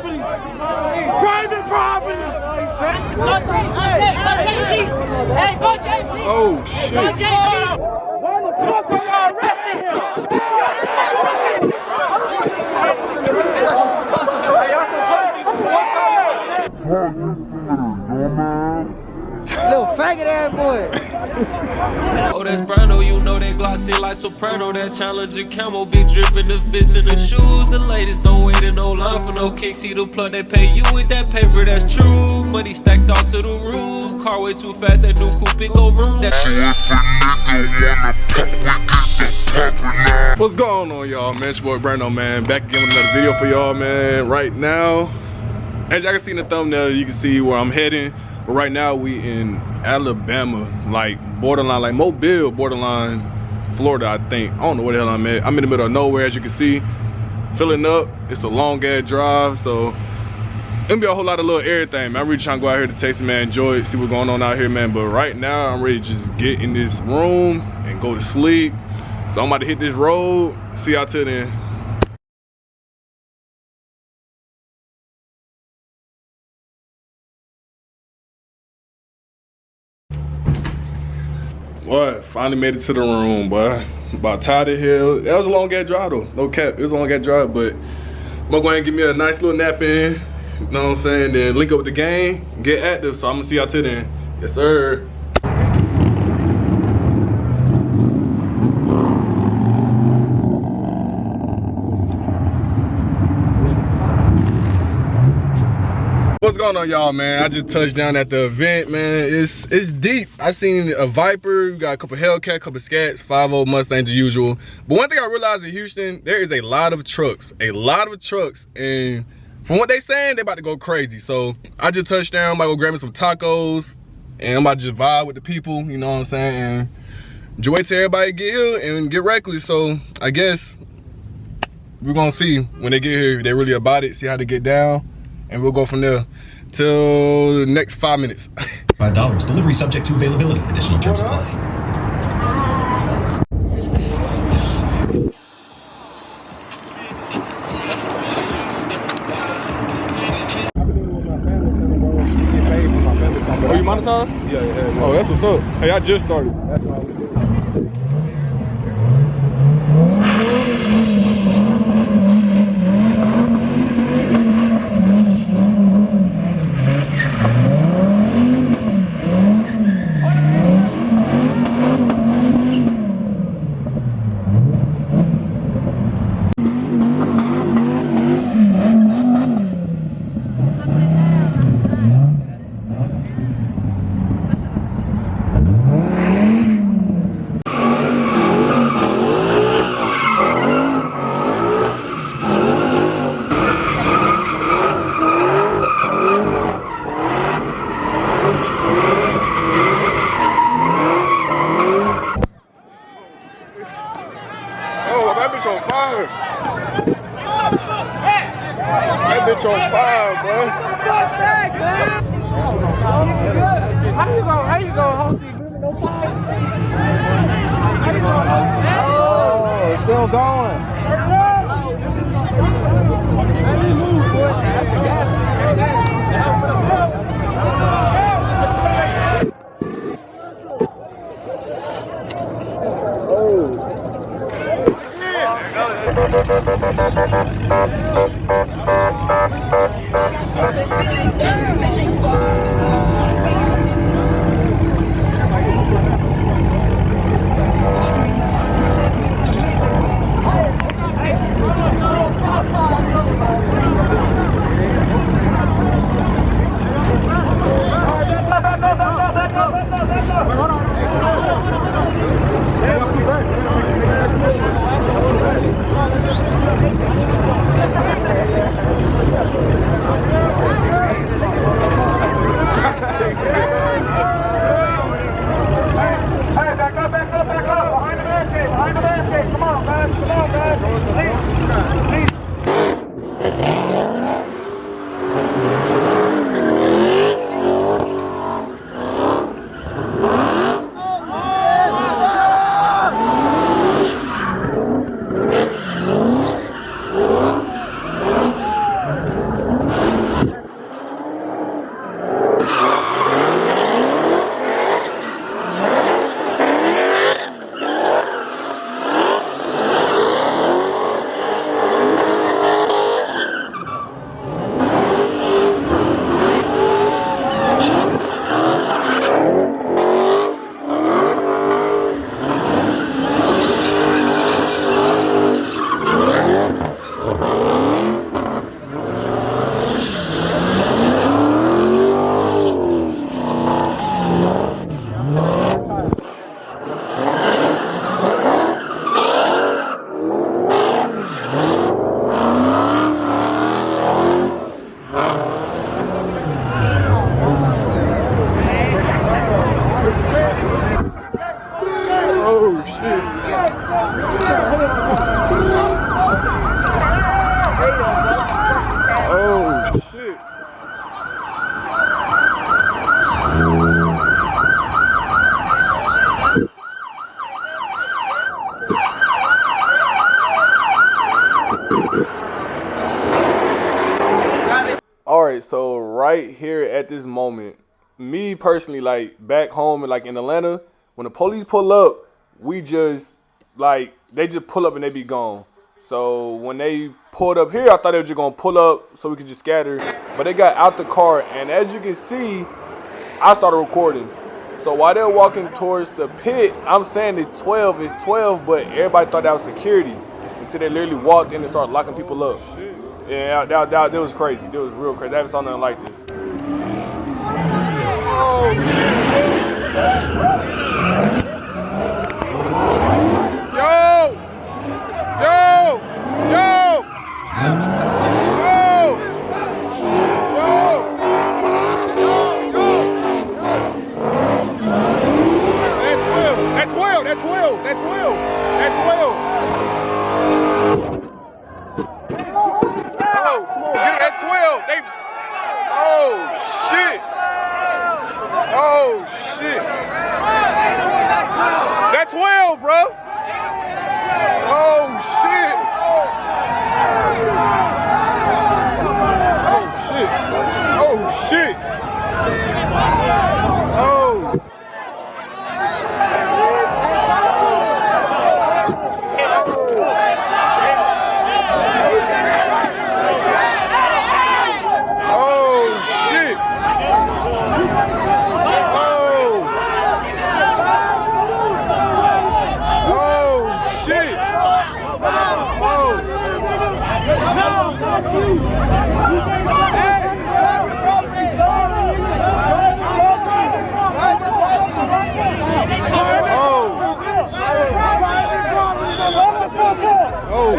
property! Private property! Go Jay, please! Hey, go Jay, please! Oh, shit. Go Jay, please! Why the fuck are y'all arresting him? Little faggot ass boy. Oh, that's Brando, you know that glossy like soprano. That Challenger camo be dripping the fits in the shoes. The ladies don't wait in no line for no kick. See the plug, they pay you with that paper, that's true. Money stacked all to the roof. Car way too fast, that new coupe it go room. What's going on, y'all, man? It's your boy Brando, man. Back again with another video for y'all, man. Right now, as y'all can see in the thumbnail, you can see where I'm heading. But right now we in Alabama, like borderline, like Mobile, borderline Florida, I think. I don't know where the hell I'm at. I'm in the middle of nowhere, as you can see. Filling up. It's a long ass drive, so it's gonna be a whole lot of little everything, man. I'm really trying to go out here to taste it, man, enjoy it, see what's going on out here, man. But right now, I'm ready to just get in this room and go to sleep. So I'm about to hit this road. See y'all till then. Boy, finally made it to the room, boy. About tired of hell. That was a long ass drive though. No cap, it was a long ass drive, but I'm gonna go ahead and give me a nice little nap in. You know what I'm saying? Then link up with the gang, get active. So I'm gonna see y'all till then. Yes, sir. What's going on, y'all, man? I just touched down at the event, man. It's deep. I seen a Viper, got a couple Hellcat, a couple Scats, 5.0 Mustangs as usual. But one thing I realized in Houston, there is a lot of trucks, and from what they saying, they about to go crazy. So I just touched down, I'm about to go grab me some tacos, and I'm about to just vibe with the people, you know what I'm saying? And just wait till everybody get here and get reckless. So I guess we're gonna see when they get here if they really about it, see how they get down. And we'll go from there till the next 5 minutes. $5. Delivery subject to availability. Additional terms apply. Oh, you monetized? Yeah. Oh, that's what's up. Hey, I just started. That's why that bitch on fire. That bitch on fire, bro. How you gonna host these women? No fire? How you gonna host these? Oh, it's still going. Let me move, boy. right, so right here at this moment, me personally, like back home, like in Atlanta, when the police pull up, we just like they just pull up and they be gone. So when they pulled up here, I thought they were just gonna pull up so we could just scatter, but they got out the car, and as you can see, I started recording. So while they're walking towards the pit, I'm saying it's 12, but everybody thought that was security until they literally walked in and started locking people up. Yeah, that was crazy. That was real crazy. I haven't saw nothing like this. Oh, yo! Yo! Yo! Yo! That's 12. That's 12. That's 12. That's 12. Oh, get it at 12. They. Oh shit. Oh shit. That's 12, bro. Oh shit. Oh. Oh shit. Oh shit. Oh.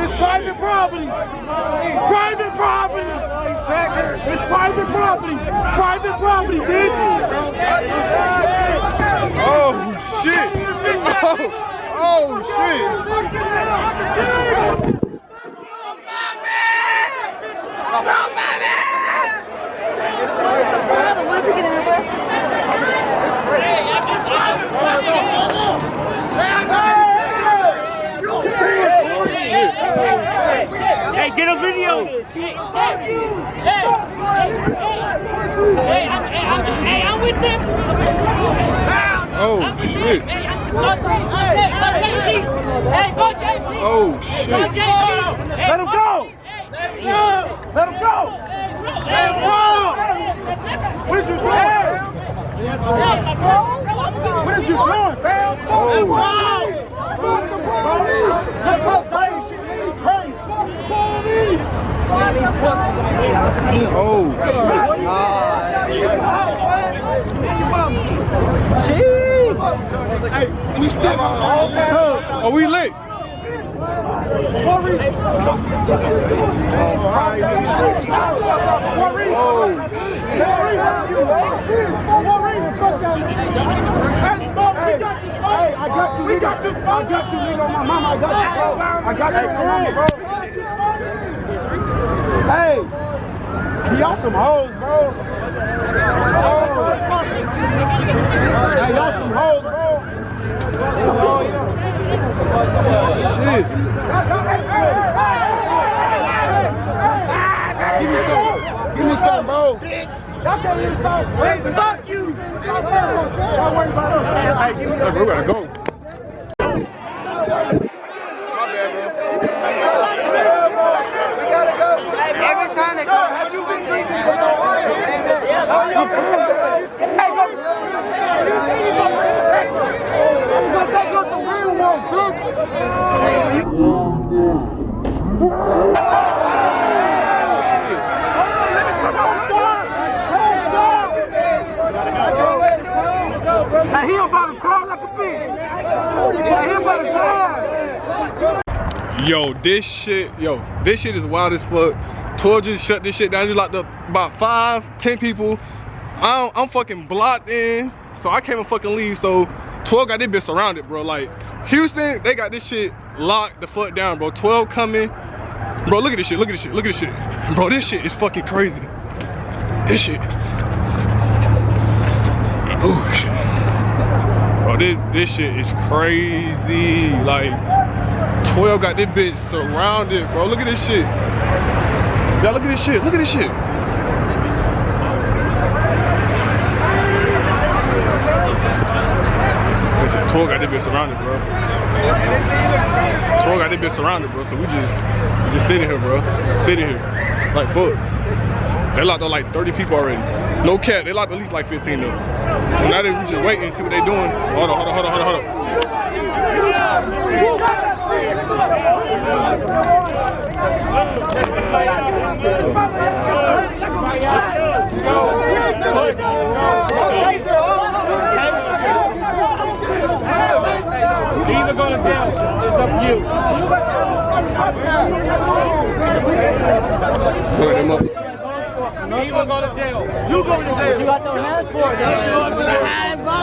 It's private property. Private property. It's private property. Private property, bitch. Oh shit. Oh shit. Hey, get a video. Hey, I'm with them. Oh shit. Oh shit. Let him go. Let him go. Let him go. What is you doing? What is you doing, fam? Oh. Oh shit. Hey, we still on the tub. Oh, we lit. Hey, I got you. We got you. I got you, nigga, on my mama. I got you, bro. I got you, on my mama, bro. Hey, y'all some hoes, bro. Hey, y'all some hoes, bro. Shit. Give me some. Give me some, bro. Y'all can't even stop. Hey, fuck you. Y'all worry about us. Hey, give me some. We gotta go. Every time they come, have you been drinking? He about to crawl like a fish. He about to crawl. Yo, this shit is wild as fuck. 12 just shut this shit down. Just locked up about 5-10 people. I'm fucking blocked in, so I can't even fucking leave. So 12 got this bitch surrounded, bro. Like Houston, they got this shit locked the fuck down, bro. 12 coming, bro. Look at this shit. Look at this shit. Look at this shit, bro. This shit is fucking crazy. This shit. Oh shit, bro. This shit is crazy. Like 12 got this bitch surrounded, bro. Look at this shit. Yeah, look at this shit. Look at this shit. Troy got this bitch surrounded, bro. Troy got this bitch surrounded, bro. So we just sitting here, bro. Sitting here. Like, fuck. They locked up like 30 people already. No cap, they locked at least like 15 though. So now we just waiting and see what they doing. Hold on. You either go to jail. It's up to you. Look at them up. You either go to jail. You go to jail. You got those hands for it. You go to the hands, bro.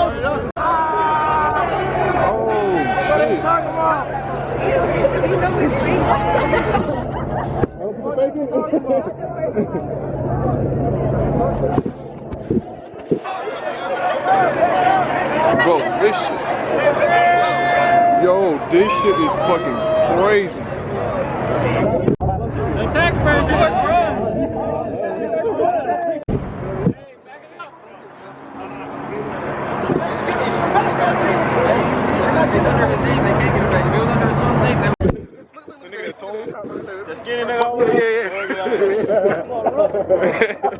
Bro, this shit. Yo, this shit is fucking crazy. The taxpayers, you look wrong. The skinny nigga over there? Yeah.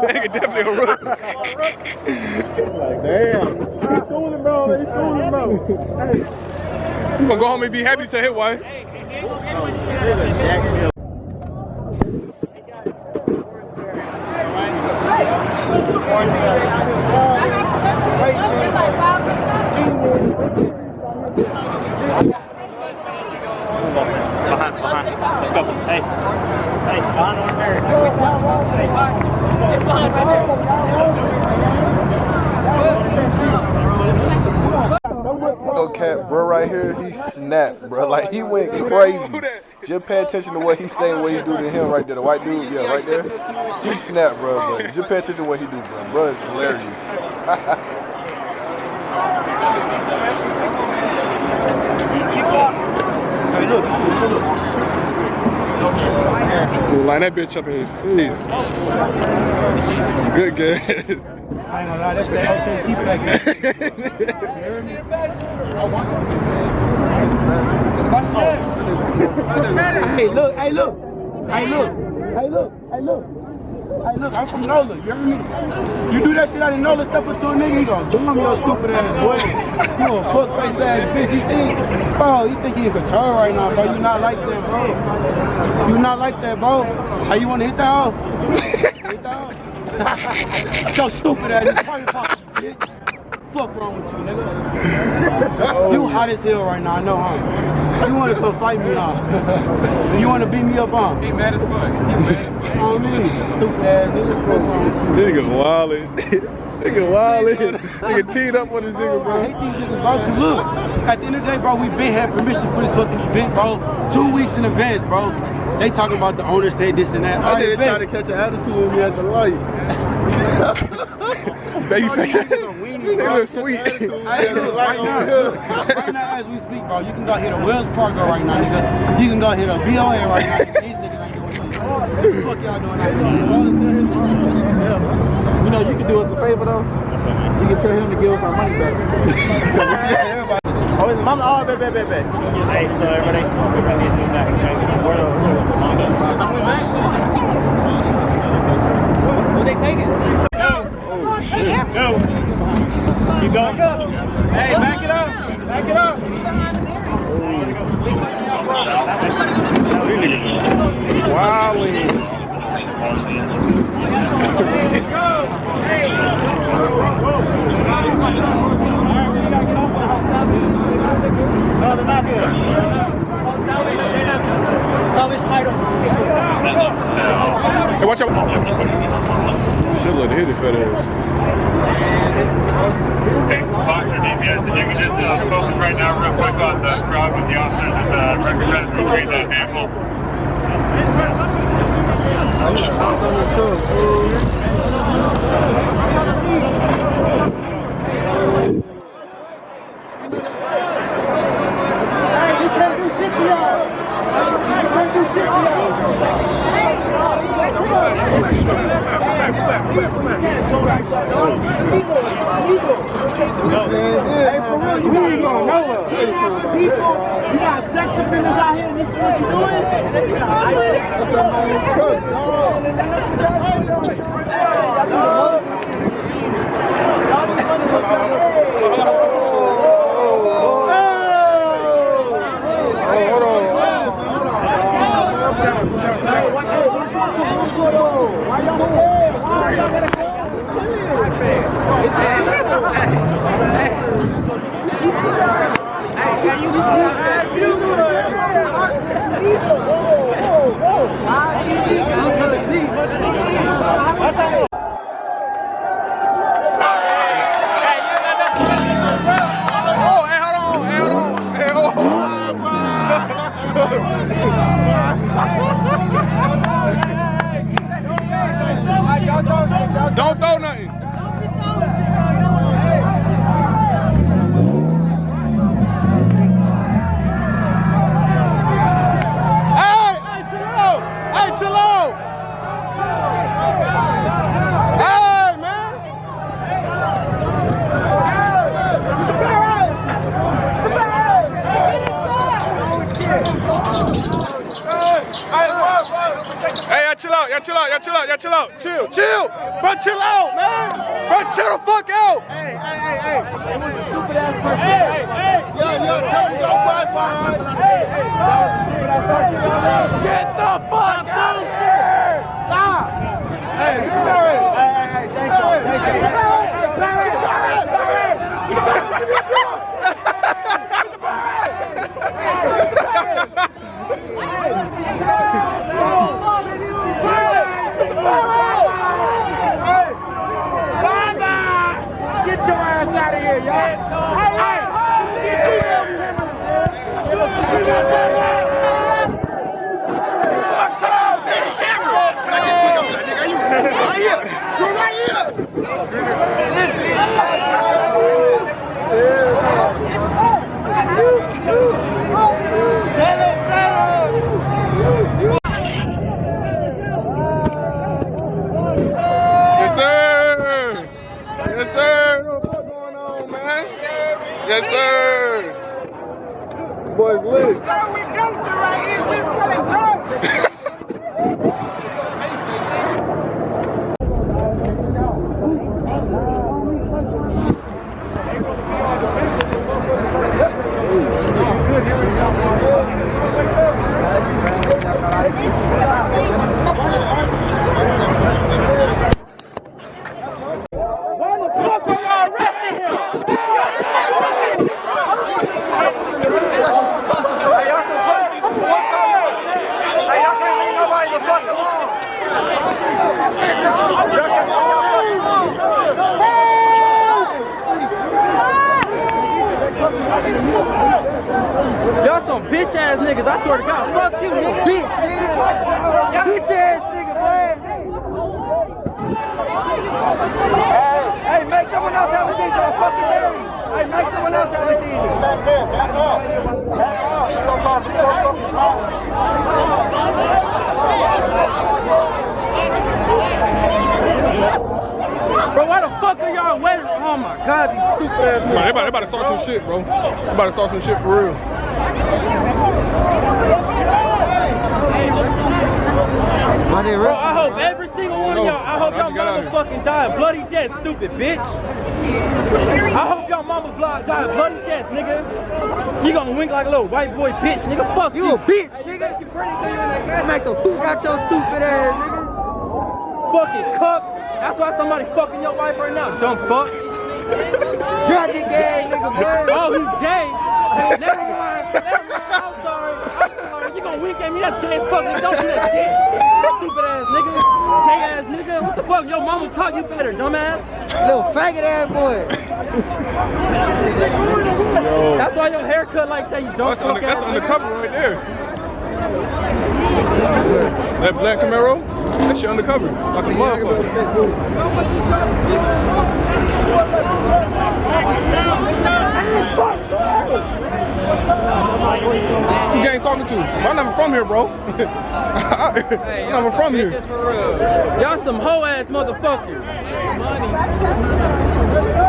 Nigga definitely a rookie. Like, damn. He's schooling, bro. He's schooling, bro. Hey. You gonna go home and be happy to hit wife. Behind. Let's go. Hey, behind on there. It's behind right there. No cap, bro, right here, he snapped, bro. Like, he went crazy. Just pay attention to what he's saying, what he do to him right there. The white dude, yeah, right there. He snapped, bro, but just pay attention to what he do, bro. Bro, it's hilarious. Line that bitch up in his face. Good gas. I ain't gonna lie, that's the LKC Hey, look, I'm from NOLA, you hear me? You do that shit out in NOLA, step into a nigga, he gon' dumb your stupid ass boy. You a fuck face ass bitch, you see? Bro, you think you in control right now, bro. You not like that, bro. You not like that, bro. Hey, you wanna hit that hoe? Hit that hoe? So stupid ass, bitch. Fuck wrong with you, nigga? You hot as hell right now, I know, huh? You wanna come fight me, huh? You wanna beat me up, huh? He mad as fuck. You know what I mean? Stupid ass nigga, fuck wrong with you? Nigga's wildin'. Nigga wildin'. Nigga teed up on this nigga, bro. I hate these niggas, bro. Cause look, at the end of the day, bro, we been had permission for this fucking event, bro. 2 weeks in advance, bro. They talking about the owner said this and that. I didn't try to catch an attitude with me at the light. Baby face. They look sweet. Right now, as we speak, bro, you can go hit a Wells Fargo right now, nigga. You can go hit a BOA right now. These niggas ain't doing shit. What the fuck y'all doing out here? You know, you can do us a favor, though. You can tell him to give us our money back. Oh, is it mama? Oh, baby. Hey, so everybody needs to move back. Will they take it? No. Oh, shit. Go. Keep going. Hey, back it up. Back it up. These niggas wildin'. No, they're not good. Hey, watch out. Shit, let it hit it, fat ass. Hey, Boxer DPS, if you can just focus right now real quick on the crowd with the officers that represent who raised that vehicle. Hey, you can't do shit to y'all. You can't do shit to y'all. Hey, for real, you ain't going nowhere. You got sex offenders out here, and this is what you're Don't throw nothing. Hey, chill out. Hey, chill out. Hey, man. Hey, y'all chill out, y'all chill out, y'all chill out, y'all chill out. Chill, chill. Bro, chill out, man. Bro, chill the fuck out. Hey. Stupid ass person. Hey. Yo, tell me your Wi-Fi. Get the fuck out of here. Stop. Hey, this is Barry. Hey, thank you. Get your ass out of here, y'all. Yes, sir. Yes, sir. What's going on, man? Yes, sir. Boys lit. Y'all some bitch ass niggas, I swear to God. Fuck you, nigga. Bitch, nigga. Bitch ass nigga, boy. Hey, make someone else have a DJ. I'm fucking married. Hey, make someone else have a DJ. Bro, why the fuck are y'all waiting? Oh my God, these stupid ass niggas. They about to start some shit, bro. They about to start some shit for real. Bro, I hope every single one of y'all, I hope y'all motherfucking die a bloody death, stupid bitch. I hope y'all mama die a bloody death, nigga. You gonna wink like a little white boy bitch, nigga. Fuck you. You a bitch, nigga. Make the fool got your stupid ass, nigga. Fucking cuck. That's why somebody fucking your wife right now, dumb fuck. Drop the gay, nigga, boy. Oh, he's gay. Never mind. I'm sorry. You gonna wink at me? That's gay fucking. Don't do that shit. Stupid ass nigga. Gay ass nigga. What the fuck? Your mama taught you better, dumbass. Little faggot ass boy. Yo. That's why your hair cut like that, you dumb fuck ass. That's undercover right there. That black Camaro, that shit undercover, like a motherfucker. Who gang talking to? I'm not from here, bro. I'm not from here. Y'all some hoe ass motherfuckers. Let's go.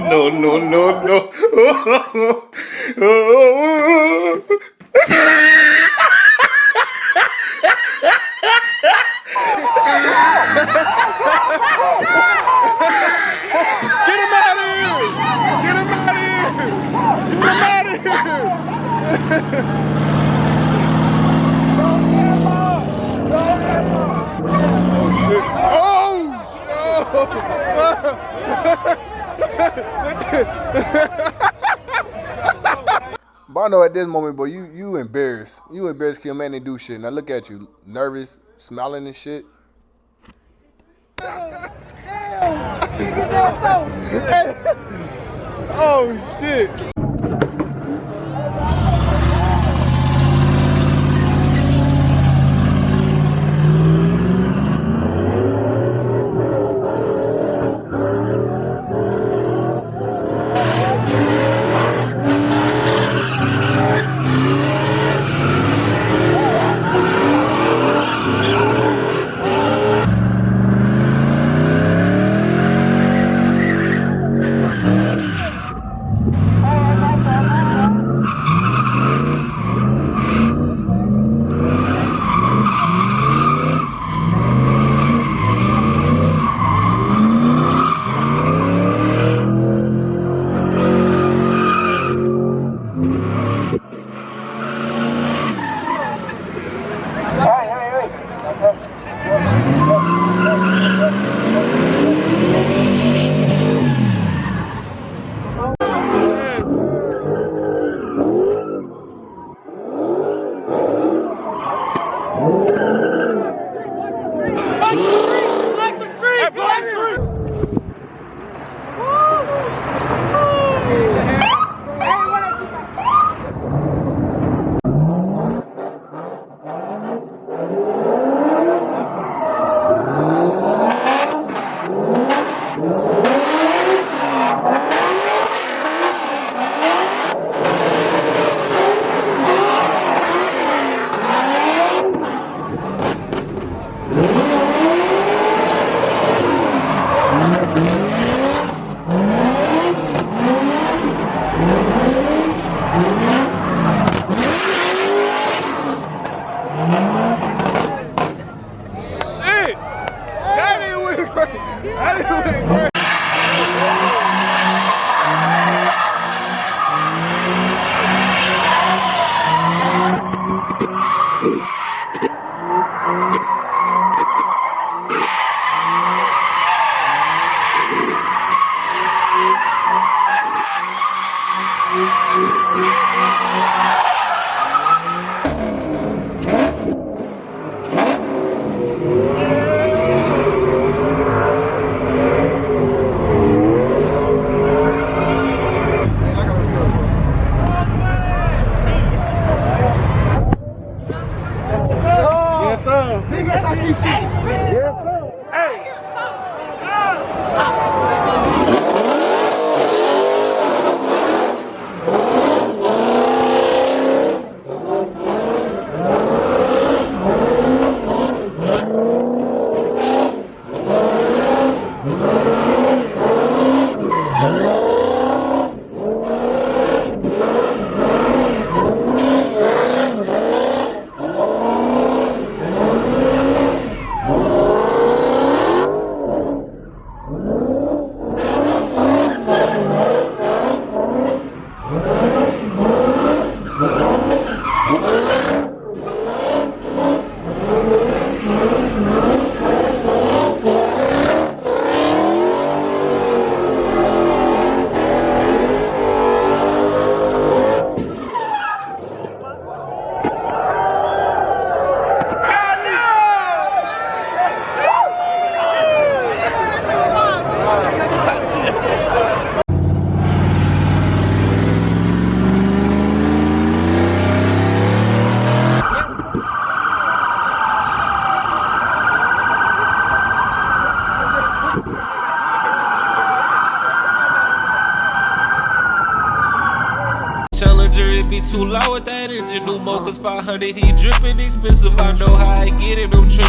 No. Get him out of here! Get him out of here! Get him out of here! Oh shit! But I know at this moment, boy, you embarrassed. You embarrassed Kim, man, they do shit. Now look at you, nervous, smiling and shit. Oh shit. be too loud with that engine. New mochas 500, he dripping expensive. I know how I get it, them trenches.